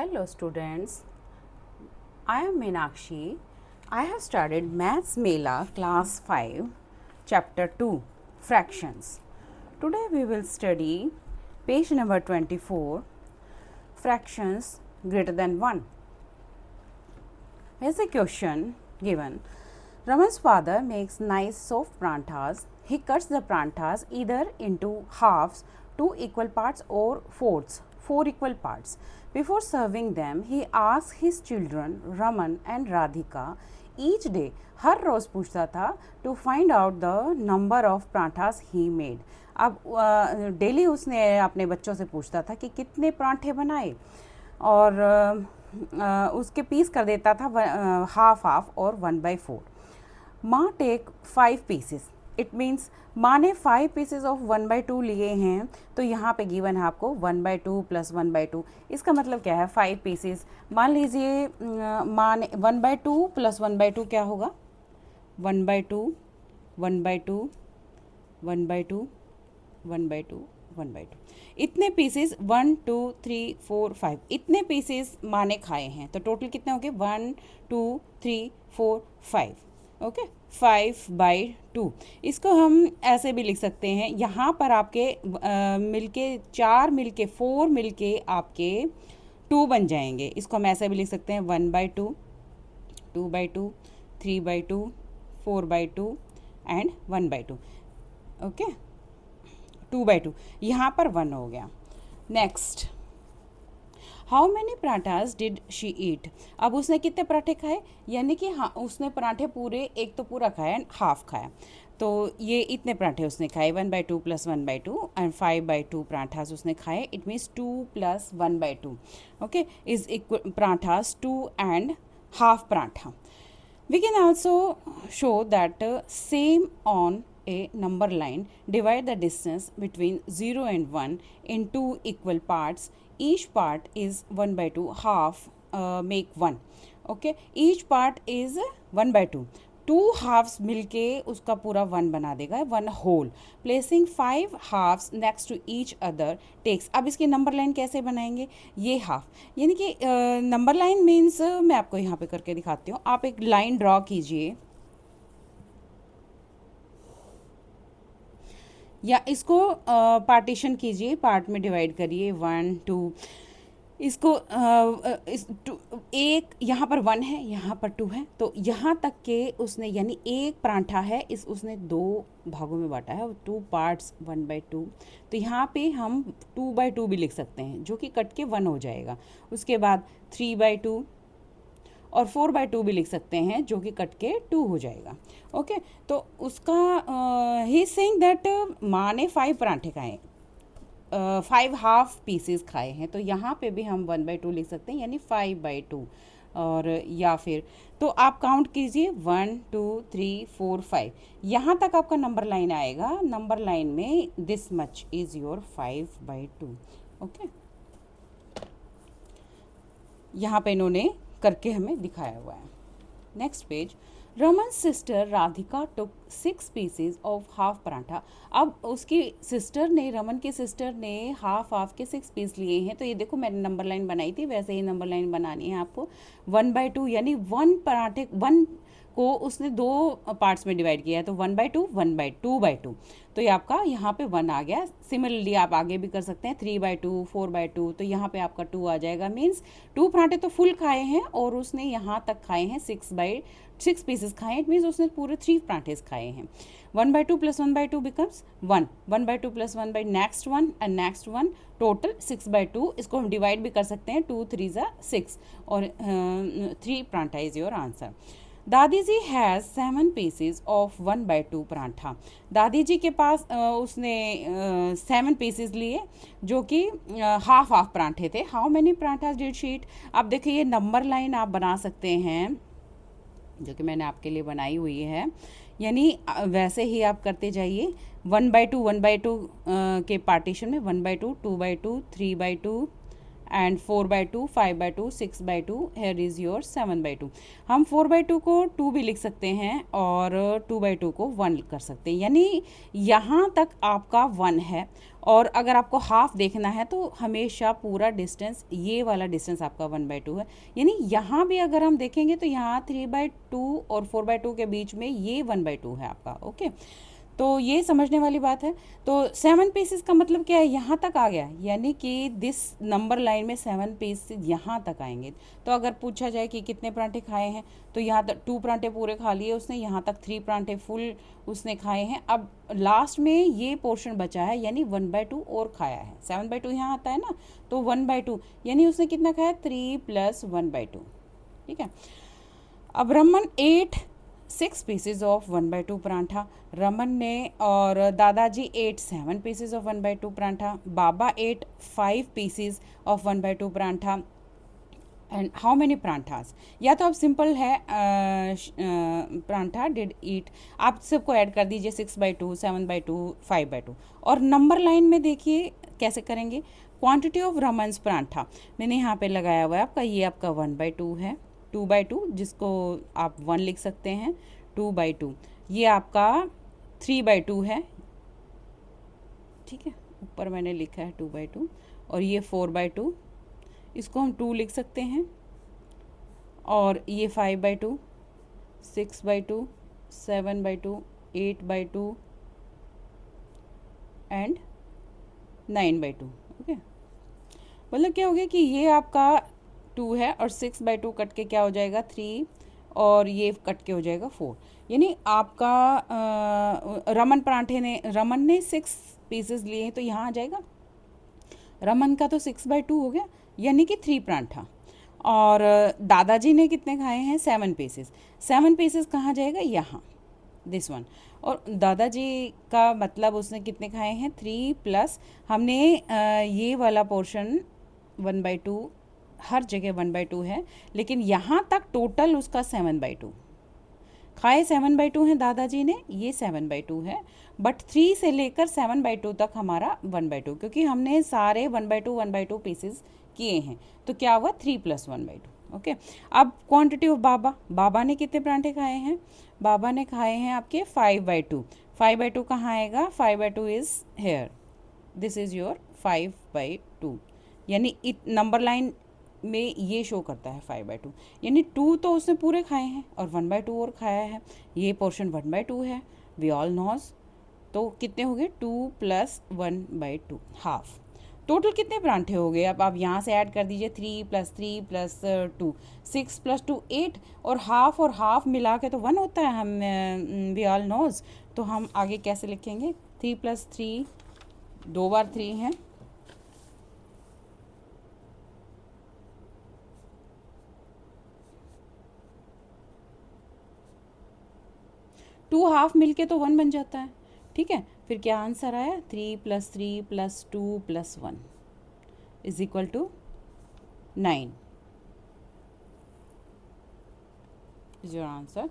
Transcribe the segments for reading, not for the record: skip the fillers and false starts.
Hello students, I am Meenakshi. I have studied Maths Mela class 5 chapter 2 fractions. Today we will study page number 24 fractions greater than 1. Here's a question given. Raman's father makes nice soft pranthas. He cuts the pranthas either into halves, 2 equal parts, or fourths, 4 equal parts. Before serving them, he asks his children, Raman and Radhika, each day, हर रोज़ पूछता था to find out the number of pranthas he made. अब daily उसने अपने बच्चों से पूछता था कि कितने पराठे बनाए और उसके पीस कर देता था हाफ हाफ और 1/4. माँ टेक 5 पीसेस. इट मीन्स माँ ने 5 पीसेस ऑफ 1/2 लिए हैं. तो यहाँ पे गिवन है आपको 1/2 प्लस 1/2. इसका मतलब क्या है? 5 पीसेस. मान लीजिए माँ ने 1/2 प्लस 1/2 क्या होगा? 1/2 1/2 1/2 1/2 1/2. इतने पीसेस 1 2 3 4 5 इतने पीसेस माँ ने खाए हैं. तो टोटल कितने हो गए? 1 2 3 4 5. ओके 5/2. इसको हम ऐसे भी लिख सकते हैं. यहाँ पर आपके मिलके 4 मिलके 4 मिलके आपके 2 बन जाएंगे. इसको हम ऐसे भी लिख सकते हैं 1/2 2/2 3/2 4/2 एंड 1/2. ओके 2/2. यहाँ पर 1 हो गया. Next, how many parathas did she eat. अब उसने कितने पराठे खाए? यानी कि हाँ, उसने पराठे पूरे, एक तो पूरा खाया एंड हाफ खाया. तो ये इतने पराठे उसने खाए 1/2 प्लस 1/2 एंड 5/2 पराठास उसने खाए. It means 2 plus 1/2 okay is equal parathas 2 and half paratha. We can also show that same on a number line. Divide the distance between 0 and 1 in 2 equal parts. Each part is 1/2. Half make 1. Okay, each part is 1/2. 2 halves मिलके उसका पूरा 1 बना देगा, 1 whole. Placing 5 halves next to each other takes. अब इसकी number line कैसे बनाएंगे? ये हाफ, यानी कि नंबर लाइन मीन्स मैं आपको यहाँ पे करके दिखाती हूँ. आप एक लाइन ड्रॉ कीजिए या इसको पार्टीशन कीजिए, पार्ट में डिवाइड करिए 1 2. इसको एक यहाँ पर 1 है, यहाँ पर 2 है. तो यहाँ तक के उसने, यानी एक पराठा है, इस उसने 2 भागों में बांटा है, 2 पार्ट्स 1/2. तो यहाँ पे हम 2/2 भी लिख सकते हैं, जो कि कट के 1 हो जाएगा. उसके बाद 3/2 और 4/2 भी लिख सकते हैं, जो कि कट के 2 हो जाएगा. ओके तो उसका ही सेइंग दैट माँ ने 5 पराठे खाए, 5 हाफ पीसेस खाए हैं. तो यहाँ पे भी हम 1/2 लिख सकते हैं, यानी 5/2. और या फिर तो आप काउंट कीजिए 1 2 3 4 5. यहाँ तक आपका नंबर लाइन आएगा. नंबर लाइन में this much is your 5/2. Okay यहाँ पे इन्होंने करके हमें दिखाया हुआ है. Next page. Raman's sister Radhika took 6 pieces of half paratha. अब उसकी सिस्टर ने, रमन की सिस्टर ने हाफ के 6 पीस लिए हैं. तो ये देखो, मैंने नंबर लाइन बनाई थी, वैसे ही नंबर लाइन बनानी है आपको. 1/2 यानी 1 पराठे, 1 को उसने 2 पार्ट्स में डिवाइड किया है. तो 1/2 2/2. तो ये आपका यहाँ पे 1 आ गया. सिमिलरली आप आगे भी कर सकते हैं 3/2 4/2. तो यहाँ पे आपका 2 आ जाएगा. मीन्स 2 पराठे तो फुल खाए हैं और उसने यहाँ तक खाए हैं 6 पीसेस खाए. इट मीन्स उसने पूरे 3 पराठे खाए हैं. 1/2 plus 1/2 becomes 1. 1/2 plus 1 next 1 and next 1. Total 6/2. इसको हम डिवाइड भी कर सकते हैं. 2 3 6 और 3 पराठा इज योर आंसर. दादी जी हैज़ 7 पीसेज ऑफ 1/2 पराठा. दादी जी के पास उसने 7 पीसेज लिए, जो कि हाफ पराठे थे. How many parathas did she eat. अब देखिए, ये नंबर लाइन आप बना सकते हैं, जो कि मैंने आपके लिए बनाई हुई है. यानी वैसे ही आप करते जाइए. 1/2 के पार्टीशन में 1/2 2/2 3/2 एंड 4/2, 5/2, 6/2, हेयर इज़ योर 7/2। हम 4/2 को 2 भी लिख सकते हैं और 2/2 को 1 कर सकते हैं, यानी यहाँ तक आपका 1 है। और अगर आपको हाफ देखना है तो हमेशा पूरा डिस्टेंस, ये वाला डिस्टेंस आपका 1/2 है। यानी यहाँ भी अगर हम देखेंगे तो यहाँ 3/2 और 4/2 के बीच में ये 1/2 है आपका। ओके, तो ये समझने वाली बात है। तो 7 पीसेस का मतलब क्या है, यहाँ तक आ गया, यानी कि दिस नंबर लाइन में 7 पीसेस यहाँ तक आएंगे। तो अगर पूछा जाए कि कितने परांठे खाए हैं, तो यहाँ तक 2 परांठे पूरे खा लिए उसने, यहाँ तक 3 परांठे फुल उसने खाए हैं। अब लास्ट में ये पोर्शन बचा है, यानी 1/2 और खाया है। 7/2 यहाँ आता है ना, तो 1/2 यानी उसने कितना खाया, 3 + 1/2। ठीक है। अब रमन 6 पीसेज ऑफ 1/2 परांठा, रमन ने, और दादाजी 7 पीसेज ऑफ 1/2 परांठा, बाबा 5 pieces of 1/2 paratha. And how many parathas, या तो आप सिंपल है परांठा डिड ईट, आप सबको ऐड कर दीजिए 6/2, 7/2, 5/2। और नंबर लाइन में देखिए कैसे करेंगे, क्वांटिटी ऑफ रमन्स परांठा मैंने यहाँ पे लगाया हुआ है आपका, ये आपका 1/2 है, 2/2 जिसको आप 1 लिख सकते हैं, 2/2 ये आपका 3/2 है। ठीक है, ऊपर मैंने लिखा है 2/2, और ये 4/2, इसको हम 2 लिख सकते हैं, और ये 5/2, 6/2, 7/2, 8/2 एंड 9/2। ओके, मतलब क्या हो गया कि ये आपका 2 है और 6/2 कट के क्या हो जाएगा 3, और ये कट के हो जाएगा 4। यानी आपका रमन ने 6 पीसेस लिए हैं, तो यहाँ आ जाएगा रमन का तो 6/2 हो गया, यानी कि 3 परांठा। और दादाजी ने कितने खाए हैं, 7 पीसेस। 7 पीसेस कहाँ जाएगा, यहाँ, दिस वन। और दादाजी का मतलब उसने कितने खाए हैं, 3 प्लस हमने ये वाला पोर्शन 1/2, हर जगह 1/2 है, लेकिन यहाँ तक टोटल उसका 7/2 खाए। 7/2 है दादाजी ने, ये 7/2 है, बट 3 से लेकर 7/2 तक हमारा 1/2, क्योंकि हमने सारे 1/2 पीसेस किए हैं, तो क्या हुआ 3 + 1/2। ओके, अब क्वांटिटी ऑफ बाबा ने कितने परांठे खाए हैं, बाबा ने खाए हैं आपके 5/2। 5/2 कहाँ आएगा, 5/2 is here, this is your 5/2, यानी नंबर लाइन में ये शो करता है 5/2, यानी 2 तो उसने पूरे खाए हैं और 1/2 और खाया है, ये पोर्शन 1/2 है, वी ऑल नोज। तो कितने हो गए, 2 + 1/2, हाफ। टोटल कितने परांठे हो गए, अब आप यहाँ से ऐड कर दीजिए, 3 + 3 + 2, 6 + 2 8, और हाफ मिला के तो 1 होता है, हम वी ऑल नोज। तो हम आगे कैसे लिखेंगे, 3 + 3, 2 बार 3 है, 2 हाफ मिलके तो 1 बन जाता है। ठीक है, फिर क्या आंसर आया, 3 + 3 + 2 + 1 = 9 is your answer.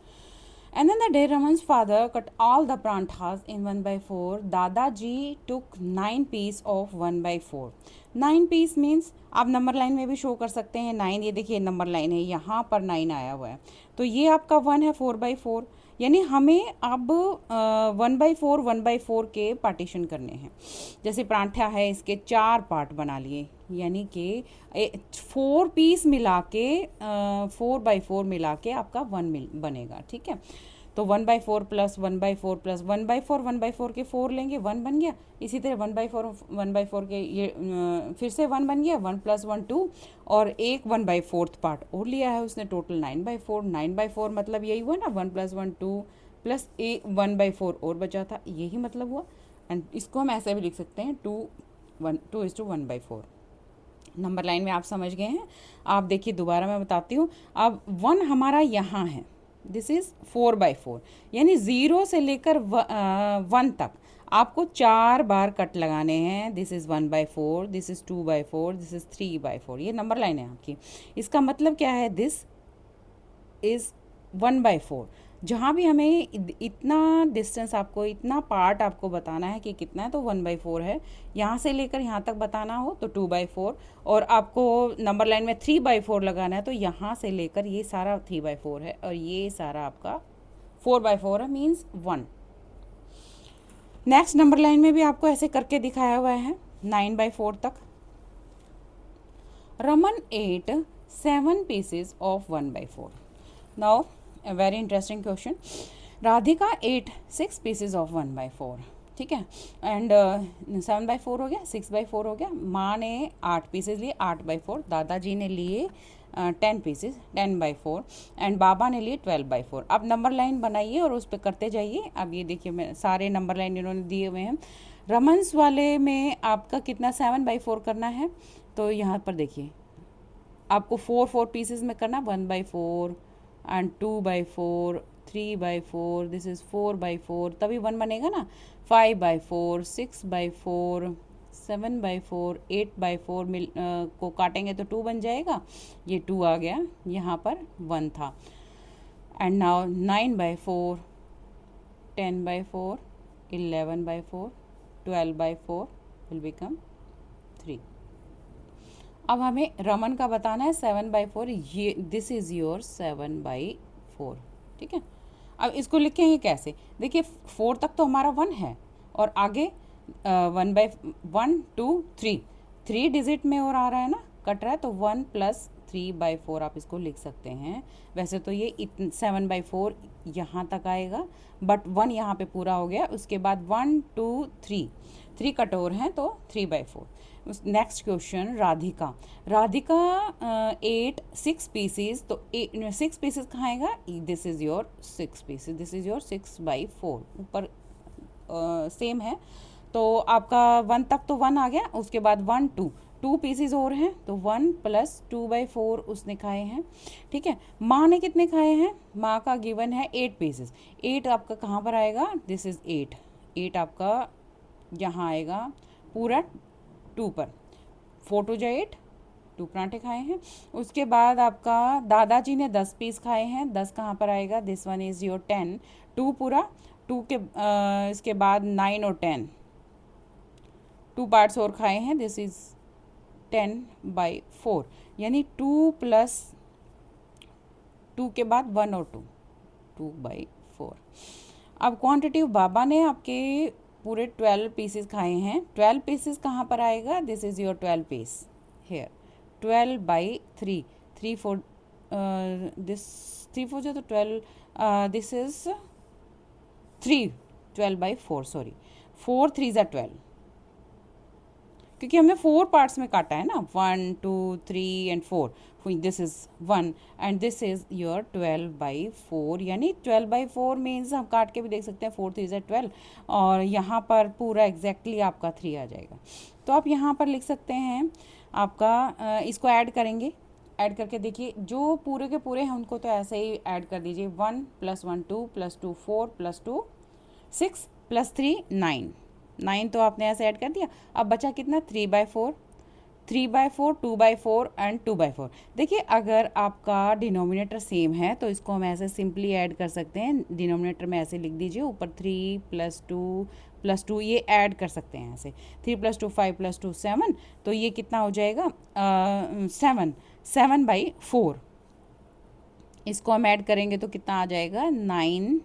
And then the day Raman's father cut all the pranthas in 1/4, Dadaji took 9 piece of 1/4. 9 piece means आप नंबर लाइन में भी शो कर सकते हैं 9, ये देखिए नंबर लाइन है, यहाँ पर 9 आया हुआ है, तो ये आपका 1 है 4/4, यानी हमें अब 1/4 के पार्टीशन करने हैं। जैसे परांठा है, इसके 4 पार्ट बना लिए, यानी कि 4 पीस मिला के 4/4 मिला के आपका 1 बनेगा। ठीक है, तो 1/4 + 1/4 + 1/4 के 4 लेंगे, 1 बन गया। इसी तरह 1/4 के ये फिर से 1 बन गया, 1 + 1 2, और एक 1/4 पार्ट और लिया है उसने, टोटल 9/4। 9/4 मतलब यही हुआ ना, 1 + 1 2 प्लस 1/4 और बचा था, यही मतलब हुआ। एंड इसको हम ऐसे भी लिख सकते हैं 2:1/4। नंबर लाइन में आप समझ गए हैं। आप देखिए दोबारा मैं बताती हूँ। अब 1 हमारा यहाँ है, दिस इज़ 4/4, यानी 0 से लेकर 1 तक आपको 4 बार कट लगाने हैं। This is 1/4, this is 2/4, this is 3/4, ये नंबर लाइन है आपकी। इसका मतलब क्या है, दिस इज़ 1/4, जहाँ भी हमें इतना डिस्टेंस, आपको इतना पार्ट आपको बताना है कि कितना है, तो 1/4 है। यहाँ से लेकर यहाँ तक बताना हो तो 2/4, और आपको नंबर लाइन में 3/4 लगाना है तो यहाँ से लेकर ये सारा 3/4 है, और ये सारा आपका 4/4 है, मीन्स 1। नेक्स्ट नंबर लाइन में भी आपको ऐसे करके दिखाया हुआ है 9/4 तक। Raman ate 7 pieces of 1/4. Now, a very interesting question. Radhika ate 6 pieces of 1/4. ठीक है, एंड 7/4 हो गया, 6/4 हो गया। माँ ने 8 पीसेज लिए, 8/4। दादाजी ने लिए 10 पीसेज, 10/4, एंड बाबा ने लिए 12/4। अब नंबर लाइन बनाइए और उस पर करते जाइए। अब ये देखिए, मैं सारे नंबर लाइन इन्होंने दिए हुए हैं। रमन्स वाले में आपका कितना 7/4 करना है, तो यहाँ पर देखिए आपको 4 पीसेस में करना, 1/4 एंड 2/4, 3/4, दिस इज 4/4, तभी 1 बनेगा ना। 5/4, 6/4, 7/4, 8/4 को काटेंगे तो 2 बन जाएगा, ये 2 आ गया, यहाँ पर 1 था। And now 9/4, 10/4, 11/4, 12/4 will become 3। अब हमें रमन का बताना है 7/4, ये दिस इज योर 7/4। ठीक है, अब इसको लिखेंगे कैसे, देखिए 4 तक तो हमारा 1 है, और आगे 1/1 2 3, 3 डिजिट में और आ रहा है ना, कट रहा है, तो 1 + 3/4 आप इसको लिख सकते हैं। वैसे तो ये 7/4 यहाँ तक आएगा, बट 1 यहाँ पे पूरा हो गया। उसके बाद 1 2 3 कटोर हैं तो 3/4। नेक्स्ट क्वेश्चन, राधिका 8 6 पीसेस, तो 6 पीसेस कहाँ आएगा, this is your 6 pieces, this is your 6/4। ऊपर सेम है, तो आपका 1 तक तो 1 आ गया। उसके बाद 1 2 पीसेस और हैं, तो 1 + 2/4 उसने खाए हैं। ठीक है, माँ ने कितने खाए हैं, माँ का गिवन है 8 पीसेस। 8 आपका कहाँ पर आएगा, दिस इज 8 आपका यहाँ आएगा पूरा 2 पर। 4 2 जा 8, 2 पराठे खाए हैं। उसके बाद आपका दादाजी ने 10 पीस खाए हैं, 10 कहाँ पर आएगा, दिस वन इज योर 10, 2 पूरा, 2 के इसके बाद 9 और 10, 2 पार्ट्स और खाए हैं, दिस इज 10/4, यानी 2 + 2 के बाद 1 और 2, 2/4। अब क्वांटिटी बाबा ने आपके पूरे 12 पीसेस खाए हैं। 12 पीसेस कहाँ पर आएगा, this is your 12 piece here, 12/3, 3 4 this 3 4 जो तो 12, दिस इज 3, 12/4, सॉरी 4 3 ज़ा 12, क्योंकि हमने 4 पार्ट्स में काटा है ना, 1 2 3 and 4, this is 1 and this is your 12/4, यानी 12/4 मीन्स हम काट के भी देख सकते हैं, 4 3 ज़ा 12, और यहाँ पर पूरा एग्जैक्टली आपका 3 आ जाएगा। तो आप यहाँ पर लिख सकते हैं आपका, इसको ऐड करेंगे, ऐड करके देखिए जो पूरे के पूरे हैं उनको तो ऐसे ही ऐड कर दीजिए, 1 + 1 2 + 2 4 + 2 6 + 3 9 तो आपने ऐसे ऐड कर दिया। अब बचा कितना, 3/4, 2/4 एंड 2/4। देखिए अगर आपका डिनोमिनेटर सेम है तो इसको हम ऐसे सिंपली ऐड कर सकते हैं, डिनोमिनेटर में ऐसे लिख दीजिए, ऊपर 3 + 2 + 2 ये ऐड कर सकते हैं ऐसे, 3 + 2 5 + 2 7, तो ये कितना हो जाएगा 7/4। इसको हम ऐड करेंगे तो कितना आ जाएगा 9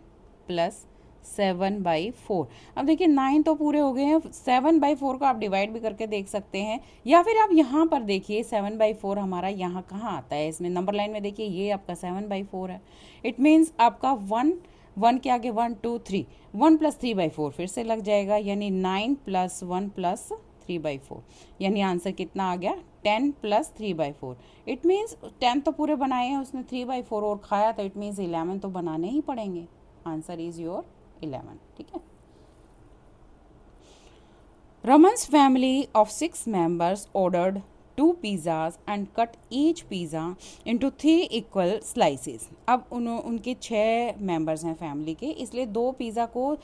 + 7/4। अब देखिए 9 तो पूरे हो गए हैं, 7/4 को आप डिवाइड भी करके देख सकते हैं, या फिर आप यहाँ पर देखिए 7/4 हमारा यहाँ कहाँ आता है, इसमें नंबर लाइन में देखिए ये आपका 7/4 है। इट मीन्स आपका 1 के आगे 1 2 3, 1 + 3/4 फिर से लग जाएगा, यानी 9 + 1 + 3/4, यानी आंसर कितना आ गया 10 + 3/4। इट मीन्स 10 तो पूरे बनाए हैं, उसने 3/4 और खाया, तो इट मीन्स 11 तो बनाने ही पड़ेंगे। Answer is your 11। ठीक है, Raman's family of 6 members ordered 2 pizzas and cut each pizza into 3 equal slices। अब उनके 6 मेंबर्स हैं फैमिली के, इसलिए 2 पिज़्ज़ा को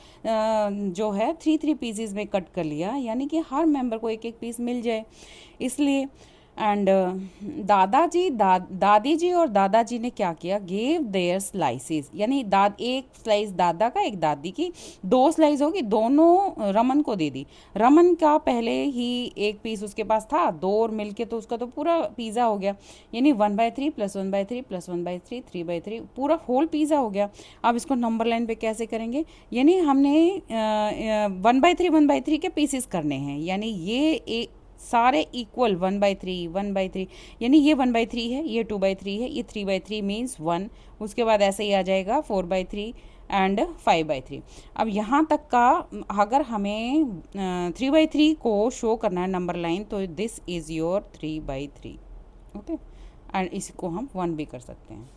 जो है 3 3 पीसेस में कट कर लिया, यानी कि हर मेंबर को एक एक पीस मिल जाए। इसलिए एंड दादी जी और दादाजी ने क्या किया, गेव देयर स्लाइसेस, यानी एक स्लाइस दादा का एक दादी की, 2 स्लाइस होगी, दोनों रमन को दे दी। रमन का पहले ही एक पीस उसके पास था, 2 और मिलके तो उसका तो पूरा पिज़्ज़ा हो गया, यानी 1/3 + 1/3 + 1/3 3/3 पूरा होल पिज़्ज़ा हो गया। अब इसको नंबर लाइन पे कैसे करेंगे, यानी हमने 1/3 के पीसेस करने हैं, यानी ये एक सारे इक्वल 1/3 1/3, यानी ये 1/3 है, ये 2/3 है, ये 3/3 मीन्स 1। उसके बाद ऐसे ही आ जाएगा 4/3 एंड 5/3। अब यहाँ तक का अगर हमें 3/3 को शो करना है नंबर लाइन, तो this is your 3/3। Okay, and इसको हम 1 भी कर सकते हैं।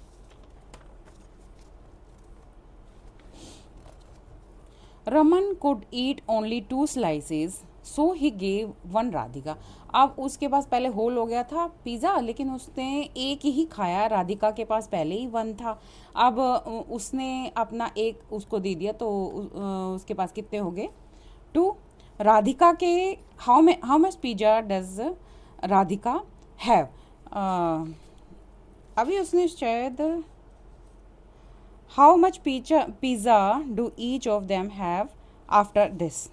Raman could eat only 2 slices so he gave 1 Radhika. अब उसके पास पहले होल हो गया था पिज़्ज़ा, लेकिन उसने एक ही खाया, राधिका के पास पहले ही 1 था। अब उसने अपना एक उसको दे दिया, तो उसके पास कितने हो गए, 2। राधिका के how much pizza does Radhika have, अभी उसने शायद how much pizza do each of them have after this.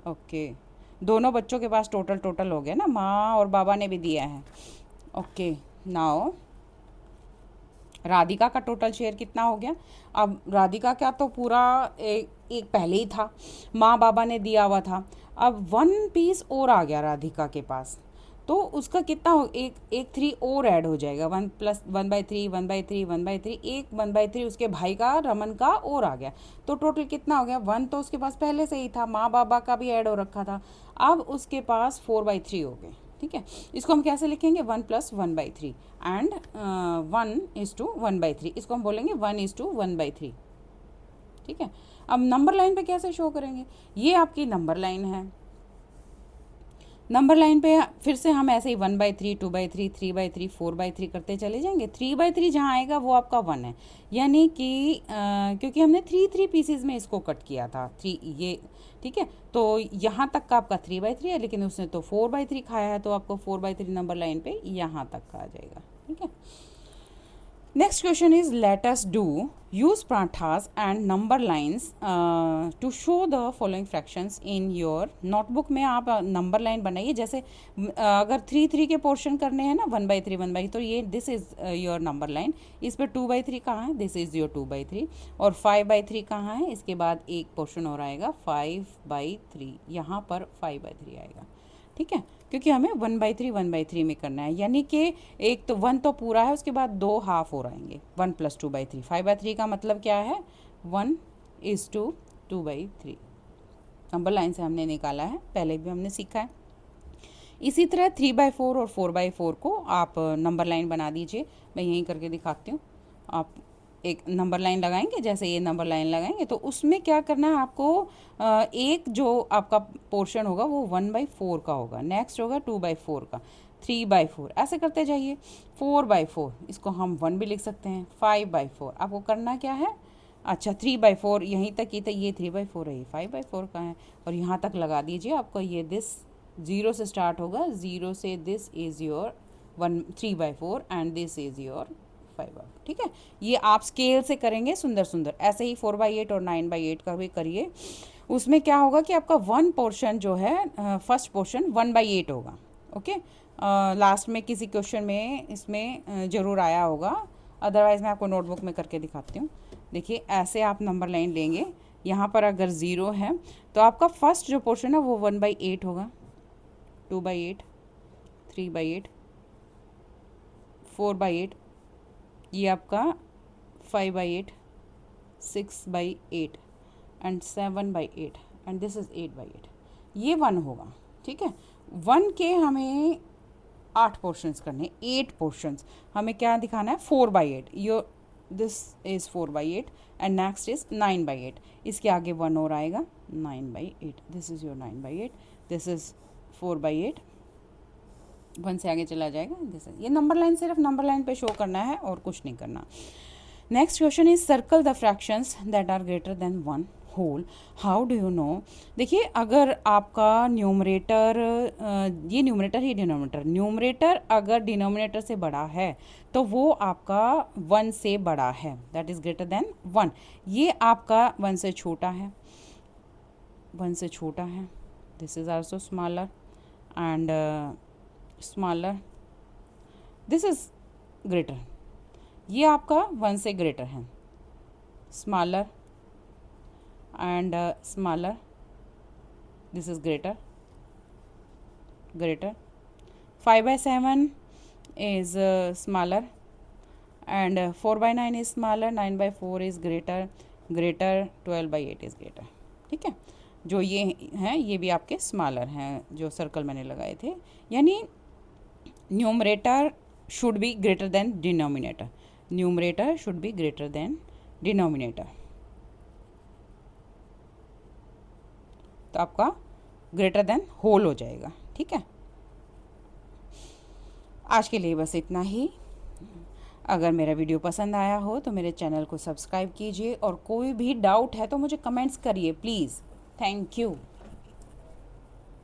Okay, दोनों बच्चों के पास टोटल हो गया ना, माँ और बाबा ने भी दिया है। ओके, नाउ राधिका का टोटल शेयर कितना हो गया। अब राधिका का तो पूरा एक पहले ही था, माँ बाबा ने दिया हुआ था। अब 1 पीस और आ गया राधिका के पास, तो उसका कितना हो, एक 3 और ऐड हो जाएगा, 1 + 1/3 1/3 1/3, एक 1/3 उसके भाई का रमन का और आ गया, तो टोटल कितना हो गया, 1 तो उसके पास पहले से ही था, माँ बाबा का भी ऐड हो रखा था, अब उसके पास 4/3 हो गए। ठीक है, इसको हम कैसे लिखेंगे, 1 + 1/3 एंड 1:1/3, इसको हम बोलेंगे 1:1/3। ठीक है, अब नंबर लाइन पे कैसे शो करेंगे, ये आपकी नंबर लाइन है। नंबर लाइन पे फिर से हम ऐसे ही 1/3 2/3 3/3 4/3 करते चले जाएंगे। 3/3 जहाँ आएगा वो आपका 1 है, यानी कि क्योंकि हमने 3 पीसेज में इसको कट किया था 3 ये। ठीक है, तो यहाँ तक का आपका 3/3 है, लेकिन उसने तो 4/3 खाया है, तो आपको 4/3 नंबर लाइन पे यहाँ तक का आ जाएगा। ठीक है, next question is, let us do use parathas and number lines to show the following fractions in your notebook में आप नंबर लाइन बनाइए। जैसे अगर 3 के पोर्शन करने हैं ना, 1/3 1/3, तो ये this is your number line. इस पर 2/3 कहाँ है, दिस इज़ योर 2/3, और 5/3 कहाँ है, इसके बाद एक पोर्शन और आएगा 5/3, यहाँ पर 5/3 आएगा। ठीक है, क्योंकि हमें 1/3 में करना है, यानी कि एक तो 1 तो पूरा है, उसके बाद 2 हाफ और आएंगे, 1 + 2/3। 5/3 का मतलब क्या है, 1:2/3 नंबर लाइन से हमने निकाला है, पहले भी हमने सीखा है। इसी तरह 3/4 और 4/4 को आप नंबर लाइन बना दीजिए, मैं यहीं करके दिखाती हूँ। आप एक नंबर लाइन लगाएंगे, जैसे ये नंबर लाइन लगाएंगे, तो उसमें क्या करना है आपको, एक जो आपका पोर्शन होगा वो 1/4 का होगा, नेक्स्ट होगा 2/4 का, 3/4, ऐसे करते जाइए। 4/4 इसको हम 1 भी लिख सकते हैं। 5/4 आपको करना क्या है, अच्छा 3/4 यहीं तक ही था, ये 3/4 है, ये 5/4 का है, और यहाँ तक लगा दीजिए। आपको ये दिस 0 से स्टार्ट होगा, 0 से this is your 3/4 and this is your 5/4। ठीक है, ये आप स्केल से करेंगे सुंदर सुंदर, ऐसे ही 4/8 और 9/8 का भी करिए। उसमें क्या होगा कि आपका 1 पोर्शन जो है, फर्स्ट पोर्शन 1/8 होगा। ओके, लास्ट में किसी क्वेश्चन में इसमें ज़रूर आया होगा, अदरवाइज़ मैं आपको नोटबुक में करके दिखाती हूँ। देखिए, ऐसे आप नंबर लाइन लेंगे, यहाँ पर अगर 0 है तो आपका फर्स्ट जो पोर्शन है वो 1/8 होगा, 2/8 3/8 4/8, ये आपका 5/8 6/8 एंड 7/8 एंड दिस इज़ 8/8, ये 1 होगा। ठीक है, 1 के हमें 8 पोर्शंस करने, 8 पोर्शंस हमें क्या दिखाना है, 4/8, yo this is 4/8 and next is 9/8, इसके आगे 1 और आएगा 9/8, this is your 9/8, this is 4/8, 1 से आगे चला जाएगा, दिस ये नंबर लाइन सिर्फ नंबर लाइन पे शो करना है और कुछ नहीं करना। Next question is circle the fractions that are greater than 1 whole. How do you know? देखिए, अगर आपका न्यूमरेटर, ये न्यूमरेटर ही डिनोमिनेटर, न्यूमरेटर अगर डिनोमिनेटर से बड़ा है तो वो आपका 1 से बड़ा है, दैट इज़ ग्रेटर देन 1। ये आपका 1 से छोटा है, 1 से छोटा है, this is also smaller and smaller, this is greater. ये आपका 1 से ग्रेटर है, smaller and smaller, this is greater, greater. 5/7 is smaller and 4/9 is smaller, 9/4 is greater, greater, 12/8 is greater। ठीक है, जो ये हैं ये भी आपके स्मॉलर हैं जो सर्कल मैंने लगाए थे, यानी numerator should be greater than denominator, numerator should be greater than denominator. तो आपका ग्रेटर देन होल हो जाएगा। ठीक है, आज के लिए बस इतना ही। अगर मेरा वीडियो पसंद आया हो तो मेरे चैनल को सब्सक्राइब कीजिए और कोई भी डाउट है तो मुझे कमेंट्स करिए प्लीज़। Thank you.